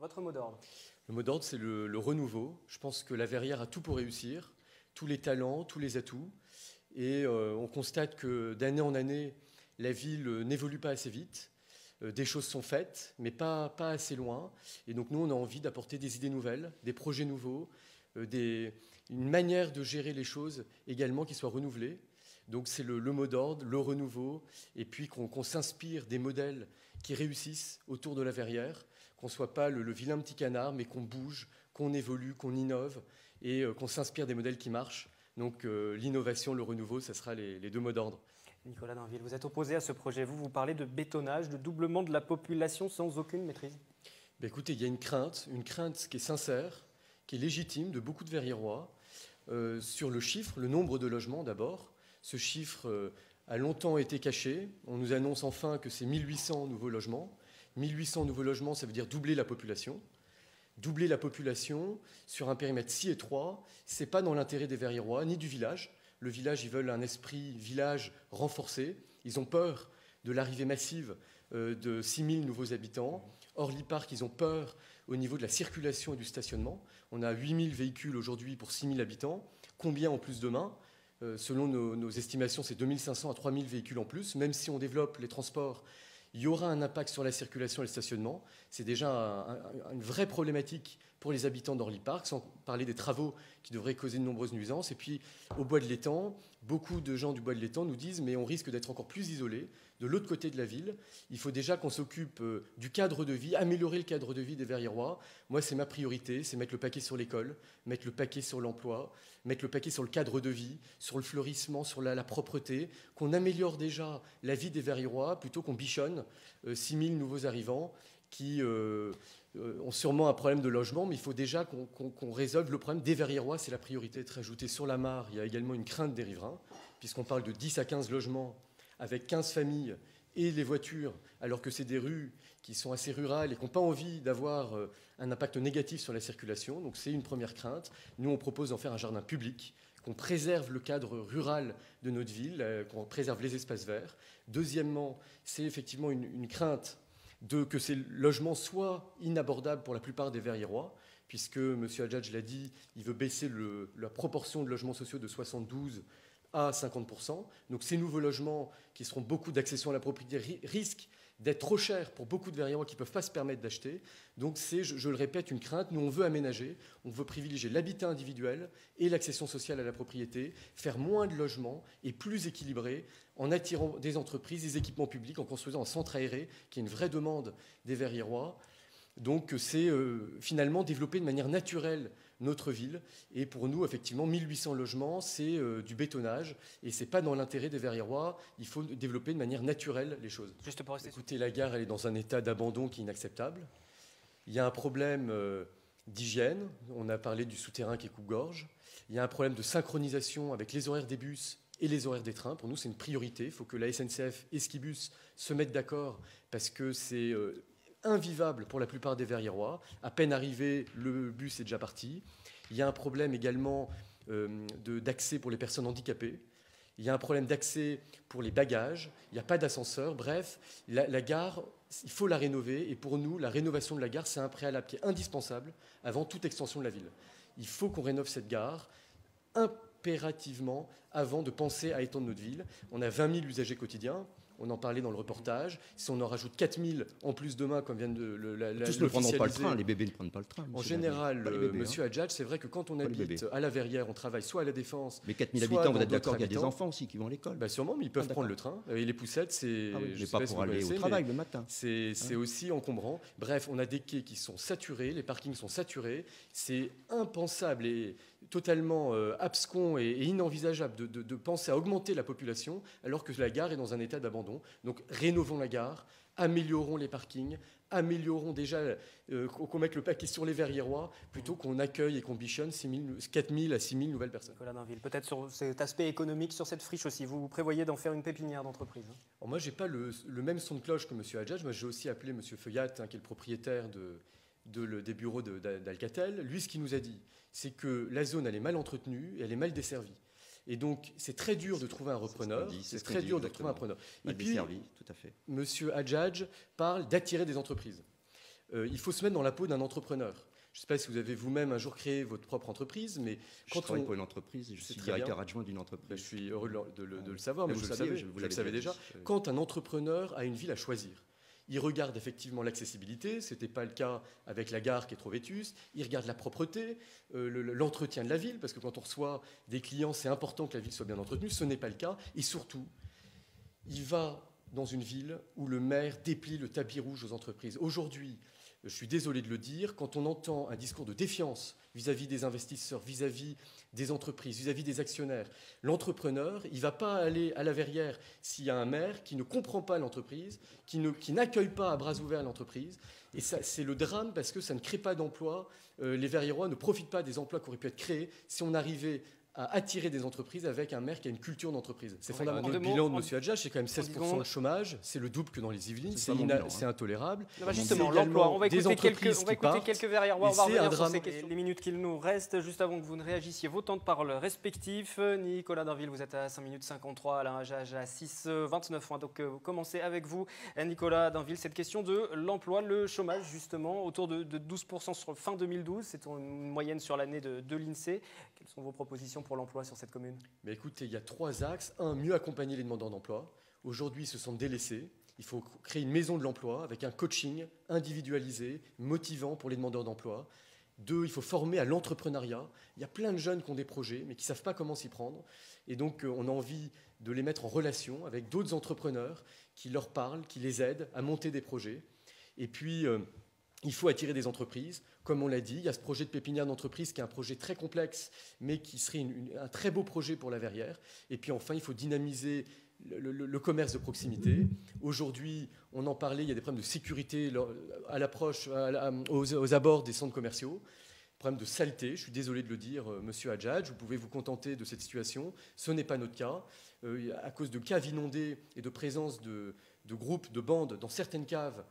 Votre mot d'ordre? Le mot d'ordre, c'est le renouveau. Je pense que la Verrière a tout pour réussir, tous les talents, tous les atouts. Et on constate que d'année en année, la ville n'évolue pas assez vite. Des choses sont faites, mais pas assez loin. Et donc nous, on a envie d'apporter des idées nouvelles, des projets nouveaux, une manière de gérer les choses également qui soit renouvelée. Donc c'est le mot d'ordre, le renouveau, et puis qu'on s'inspire des modèles qui réussissent autour de la Verrière, qu'on ne soit pas le vilain petit canard, mais qu'on bouge, qu'on évolue, qu'on innove, et qu'on s'inspire des modèles qui marchent. Donc l'innovation, le renouveau, ce sera les deux mots d'ordre. Nicolas Dainville, vous êtes opposé à ce projet. Vous parlez de bétonnage, de doublement de la population sans aucune maîtrise. Ben écoutez, il y a une crainte qui est sincère, qui est légitime de beaucoup de Verriérois, sur le chiffre, le nombre de logements d'abord. Ce chiffre a longtemps été caché. On nous annonce enfin que c'est 1800 nouveaux logements. 1800 nouveaux logements, ça veut dire doubler la population. Doubler la population sur un périmètre si étroit, ce n'est pas dans l'intérêt des Verriérois ni du village. Le village, ils veulent un esprit village renforcé. Ils ont peur de l'arrivée massive de 6000 nouveaux habitants. Orly-Park, ils ont peur au niveau de la circulation et du stationnement. On a 8000 véhicules aujourd'hui pour 6000 habitants. Combien en plus demain? Selon nos estimations, c'est 2500 à 3000 véhicules en plus. Même si on développe les transports, il y aura un impact sur la circulation et le stationnement. C'est déjà une vraie problématique pour les habitants d'Orly-Park, sans parler des travaux qui devraient causer de nombreuses nuisances. Et puis, au Bois de l'Étang, beaucoup de gens du Bois de l'Étang nous disent « mais on risque d'être encore plus isolés de l'autre côté de la ville. Il faut déjà qu'on s'occupe du cadre de vie, améliorer le cadre de vie des Verriérois. Moi, c'est ma priorité, c'est mettre le paquet sur l'école, mettre le paquet sur l'emploi, mettre le paquet sur le cadre de vie, sur le fleurissement, sur la propreté, qu'on améliore déjà la vie des Verriérois plutôt qu'on bichonne 6000 nouveaux arrivants qui ont sûrement un problème de logement, mais il faut déjà qu'on résolve le problème des Verriérois. C'est la priorité d'être ajouté sur la mare. Il y a également une crainte des riverains, puisqu'on parle de 10 à 15 logements avec 15 familles et les voitures, alors que c'est des rues qui sont assez rurales et qui n'ont pas envie d'avoir un impact négatif sur la circulation. Donc c'est une première crainte. Nous, on propose d'en faire un jardin public, qu'on préserve le cadre rural de notre ville, qu'on préserve les espaces verts. Deuxièmement, c'est effectivement une crainte que ces logements soient inabordables pour la plupart des Verriérois, puisque M. Hadjadj l'a dit, il veut baisser la proportion de logements sociaux de 72 à 50%. Donc ces nouveaux logements, qui seront beaucoup d'accession à la propriété, risquent d'être trop chers pour beaucoup de Verriérois qui ne peuvent pas se permettre d'acheter. Donc c'est, je le répète, une crainte. Nous, on veut aménager, on veut privilégier l'habitat individuel et l'accession sociale à la propriété, faire moins de logements et plus équilibré, en attirant des entreprises, des équipements publics, en construisant un centre aéré, qui est une vraie demande des Verriérois. Donc c'est finalement développer de manière naturelle notre ville. Et pour nous, effectivement, 1800 logements, c'est du bétonnage. Et ce n'est pas dans l'intérêt des Verriérois. Il faut développer de manière naturelle les choses. Juste pour rester Écoutez, la gare, elle est dans un état d'abandon qui est inacceptable. Il y a un problème d'hygiène. On a parlé du souterrain qui est coupe-gorge. Il y a un problème de synchronisation avec les horaires des bus et les horaires des trains. Pour nous, c'est une priorité. Il faut que la SNCF et Skibus se mettent d'accord parce que c'est invivable pour la plupart des Verriérois. À peine arrivé, le bus est déjà parti. Il y a un problème également d'accès pour les personnes handicapées. Il y a un problème d'accès pour les bagages. Il n'y a pas d'ascenseur. Bref, la gare, il faut la rénover. Et pour nous, la rénovation de la gare, c'est un préalable qui est indispensable avant toute extension de la ville. Il faut qu'on rénove cette gare impérativement avant de penser à étendre notre ville. On a 20 000 usagers quotidiens. On en parlait dans le reportage. Si on en rajoute 4000 en plus demain, comme vient de tous ne prendront pas le train, les bébés ne prennent pas le train. En général, monsieur Hadjadj, c'est vrai que quand on habite à la Verrière, on travaille soit à la Défense. Mais 4000 habitants, vous êtes d'accord qu'il y a des enfants aussi qui vont à l'école? Bah sûrement, mais ils peuvent prendre le train. Et les poussettes, c'est. Mais pas pour aller au travail le matin. C'est aussi encombrant. Bref, on a des quais qui sont saturés, les parkings sont saturés. C'est impensable et totalement abscon et inenvisageable de penser à augmenter la population alors que la gare est dans un état d'abandon. Donc rénovons la gare, améliorons les parkings, améliorons déjà, qu'on mette le paquet sur les Verriérois plutôt qu'on accueille et qu'on bichonne 4000 à 6000 nouvelles personnes. Nicolas Dainville, peut-être sur cet aspect économique, sur cette friche aussi, vous prévoyez d'en faire une pépinière d'entreprise? Moi, je n'ai pas le même son de cloche que M. Hadjadj. Moi, j'ai aussi appelé M. Feuillat, qui est le propriétaire des bureaux d'Alcatel. Lui, ce qu'il nous a dit, c'est que la zone, elle est mal entretenue et elle est mal desservie. Et donc, c'est très dur de trouver un repreneur. C'est très dur de trouver un repreneur. Et puis, tout à fait. M. Hadjadj parle d'attirer des entreprises. il faut se mettre dans la peau d'un entrepreneur. Je ne sais pas si vous avez vous-même un jour créé votre propre entreprise, mais quand je travaille pour une entreprise et je suis directeur adjoint d'une entreprise. Ben, je suis heureux de le savoir, mais vous le savez déjà. Quand un entrepreneur a une ville à choisir, il regarde effectivement l'accessibilité, ce n'était pas le cas avec la gare qui est trop vétuste, il regarde la propreté, l'entretien de la ville, parce que quand on reçoit des clients, c'est important que la ville soit bien entretenue, ce n'est pas le cas, et surtout, il va dans une ville où le maire déplie le tapis rouge aux entreprises. Aujourd'hui, je suis désolé de le dire, quand on entend un discours de défiance vis-à-vis des investisseurs, vis-à-vis des entreprises, vis-à-vis des actionnaires, l'entrepreneur, il ne va pas aller à la verrière s'il y a un maire qui ne comprend pas l'entreprise, qui n'accueille pas à bras ouverts l'entreprise. Et ça, c'est le drame parce que ça ne crée pas d'emplois. Les Verriérois ne profitent pas des emplois qui auraient pu être créés si on arrivait à attirer des entreprises avec un maire qui a une culture d'entreprise. C'est fondamental. Le bilan de M. Hadjadj, c'est quand même 16% de chômage, c'est le double que dans les Yvelines, c'est intolérable. Justement, l'emploi, on va écouter quelques Verriérois, on va revenir sur ces questions. Les minutes qu'il nous reste, juste avant que vous ne réagissiez, vos temps de parole respectifs. Nicolas Dainville, vous êtes à 5 minutes 53, Alain Hadjadj à 6,29. Donc commencez avec vous, Nicolas Dainville, cette question de l'emploi, le chômage justement, autour de 12% sur fin 2012, c'est une moyenne sur l'année de l'INSEE. Quelles sont vos propositions pour l'emploi sur cette commune? Mais écoutez, il y a 3 axes. Un, mieux accompagner les demandeurs d'emploi. Aujourd'hui, ils se sentent délaissés. Il faut créer une maison de l'emploi avec un coaching individualisé, motivant pour les demandeurs d'emploi. 2, il faut former à l'entrepreneuriat. Il y a plein de jeunes qui ont des projets, mais qui ne savent pas comment s'y prendre. Et donc, on a envie de les mettre en relation avec d'autres entrepreneurs qui leur parlent, qui les aident à monter des projets. Et puis, il faut attirer des entreprises. Comme on l'a dit, il y a ce projet de pépinière d'entreprise qui est un projet très complexe, mais qui serait un très beau projet pour la Verrière. Et puis enfin, il faut dynamiser le commerce de proximité. Aujourd'hui, on en parlait, il y a des problèmes de sécurité à l'approche, aux abords des centres commerciaux. Problème de saleté, je suis désolé de le dire, Monsieur Hadjadj, vous pouvez vous contenter de cette situation. Ce n'est pas notre cas. À cause de caves inondées et de présence de groupes, de bandes dans certaines caves,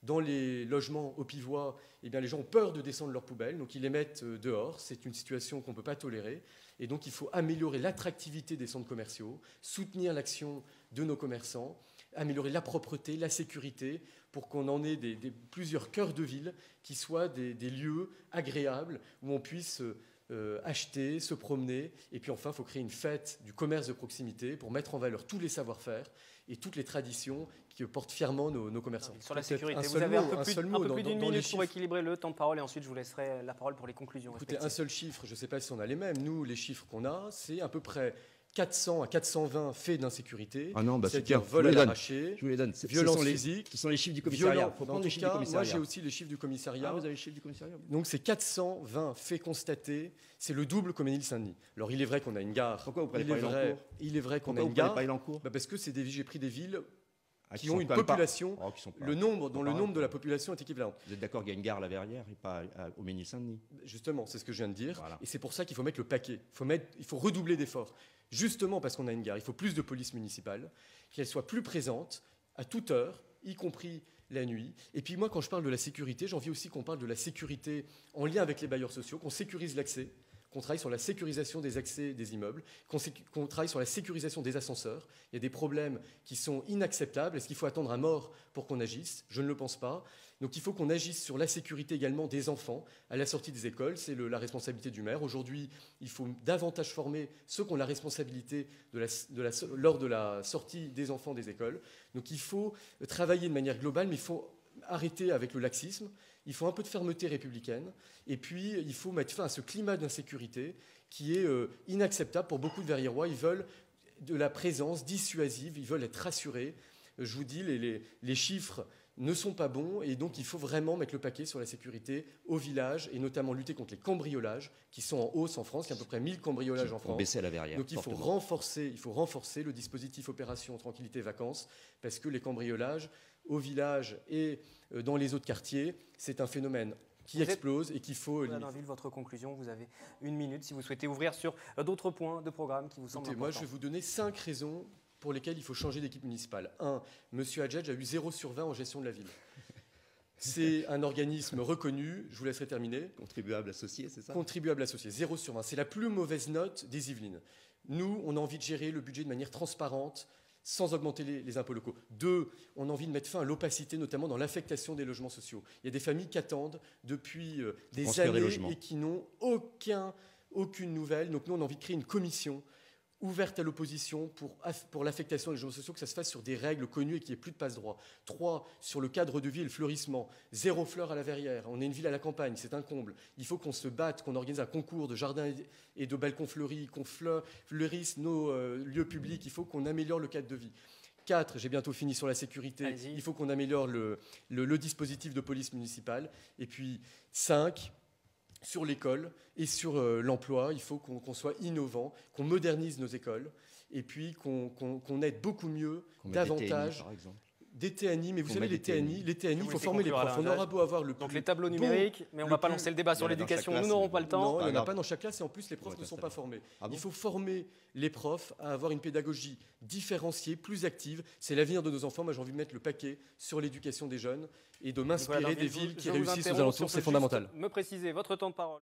dans les logements au pivois, eh bien, les gens ont peur de descendre leurs poubelles, donc ils les mettent dehors. C'est une situation qu'on ne peut pas tolérer. Et donc il faut améliorer l'attractivité des centres commerciaux, soutenir l'action de nos commerçants, améliorer la propreté, la sécurité, pour qu'on en ait plusieurs cœurs de ville qui soient des lieux agréables où on puisse acheter, se promener. Et puis enfin, il faut créer une fête du commerce de proximité pour mettre en valeur tous les savoir-faire et toutes les traditions qui portent fièrement nos commerçants. Sur la sécurité, vous avez un peu plus d'une minute pour équilibrer le temps de parole et ensuite je vous laisserai la parole pour les conclusions. Écoutez, un seul chiffre, je ne sais pas si on a les mêmes. Nous, les chiffres qu'on a, c'est à peu près 400 à 420 faits d'insécurité. Ah non, c'est-à-dire vol à l'arraché, je vous les donne. Violence physique. Ce sont les chiffres du commissariat. Moi, j'ai aussi les chiffres du commissariat. Ah, vous avez les chiffres du commissariat. Donc, c'est 420 faits constatés. C'est le double comme Ménilsaint-Denis. Alors, il est vrai qu'on a une gare. Pourquoi vous prenez pas Elancourt? Il est vrai qu'on a une gare. Parce que j'ai pris des villes qui ont une population, le nombre de la population est équivalent. Vous êtes d'accord qu'il y a une gare à la Verrière et pas au Ménilsaint-Denis? Justement, c'est ce que je viens de dire. Voilà. Et c'est pour ça qu'il faut mettre le paquet. Il faut redoubler d'efforts. Justement parce qu'on a une gare, il faut plus de police municipale, qu'elle soit plus présente à toute heure, y compris la nuit. Et puis moi, quand je parle de la sécurité, j'ai envie aussi qu'on parle de la sécurité en lien avec les bailleurs sociaux, qu'on sécurise l'accès, qu'on travaille sur la sécurisation des accès des immeubles, qu'on travaille sur la sécurisation des ascenseurs. Il y a des problèmes qui sont inacceptables. Est-ce qu'il faut attendre un mort pour qu'on agisse? Je ne le pense pas. Donc il faut qu'on agisse sur la sécurité également des enfants à la sortie des écoles. C'est la responsabilité du maire. Aujourd'hui, il faut davantage former ceux qui ont la responsabilité lors de la sortie des enfants des écoles. Donc il faut travailler de manière globale, mais il faut arrêter avec le laxisme. Il faut un peu de fermeté républicaine. Et puis, il faut mettre fin à ce climat d'insécurité qui est inacceptable pour beaucoup de Verriérois. Ils veulent de la présence dissuasive, ils veulent être rassurés. Je vous dis, les chiffres ne sont pas bons et donc il faut vraiment mettre le paquet sur la sécurité au village et notamment lutter contre les cambriolages qui sont en hausse en France. Il y a à peu près 1000 cambriolages en France. Baisser à la Verrière. Donc il faut renforcer le dispositif opération tranquillité vacances parce que les cambriolages au village et dans les autres quartiers, c'est un phénomène qui explose et qu'il faut limiter. Dainville, votre conclusion, vous avez une minute si vous souhaitez ouvrir sur d'autres points de programme qui vous semblent importants. Moi, je vais vous donner 5 raisons pour lesquelles il faut changer d'équipe municipale. 1. M. Hadjadj a eu 0 sur 20 en gestion de la ville. C'est un organisme reconnu, je vous laisserai terminer. Contribuable associé, c'est ça? Contribuable associé, 0 sur 20. C'est la plus mauvaise note des Yvelines. Nous, on a envie de gérer le budget de manière transparente, sans augmenter les impôts locaux. 2, on a envie de mettre fin à l'opacité, notamment dans l'affectation des logements sociaux. Il y a des familles qui attendent depuis des années et qui n'ont aucune nouvelle. Donc nous, on a envie de créer une commission ouverte à l'opposition pour l'affectation des logements sociaux, que ça se fasse sur des règles connues et qu'il n'y ait plus de passe-droit. 3, sur le cadre de vie et le fleurissement. 0 fleurs à la Verrière. On est une ville à la campagne, c'est un comble. Il faut qu'on se batte, qu'on organise un concours de jardins et de balcons fleuris, qu'on fleurisse nos lieux publics. Il faut qu'on améliore le cadre de vie. 4, j'ai bientôt fini sur la sécurité. Il faut qu'on améliore le dispositif de police municipale. Et puis 5, sur l'école et sur l'emploi, il faut qu'on soit innovant, qu'on modernise nos écoles et puis qu'on aide beaucoup mieux, davantage. TNI, par exemple. Des TNI, mais vous savez, les TNI, il faut former les profs. On aura beau avoir le donc les tableaux numériques, mais on ne va pas lancer le débat sur l'éducation, nous n'aurons pas le temps. Non, il n'y en a pas dans chaque classe et en plus les profs ne sont pas formés. Il faut former les profs à avoir une pédagogie différenciée, plus active. C'est l'avenir de nos enfants. Moi j'ai envie de mettre le paquet sur l'éducation des jeunes et de m'inspirer des villes qui réussissent aux alentours, c'est fondamental. Me préciser votre temps de parole.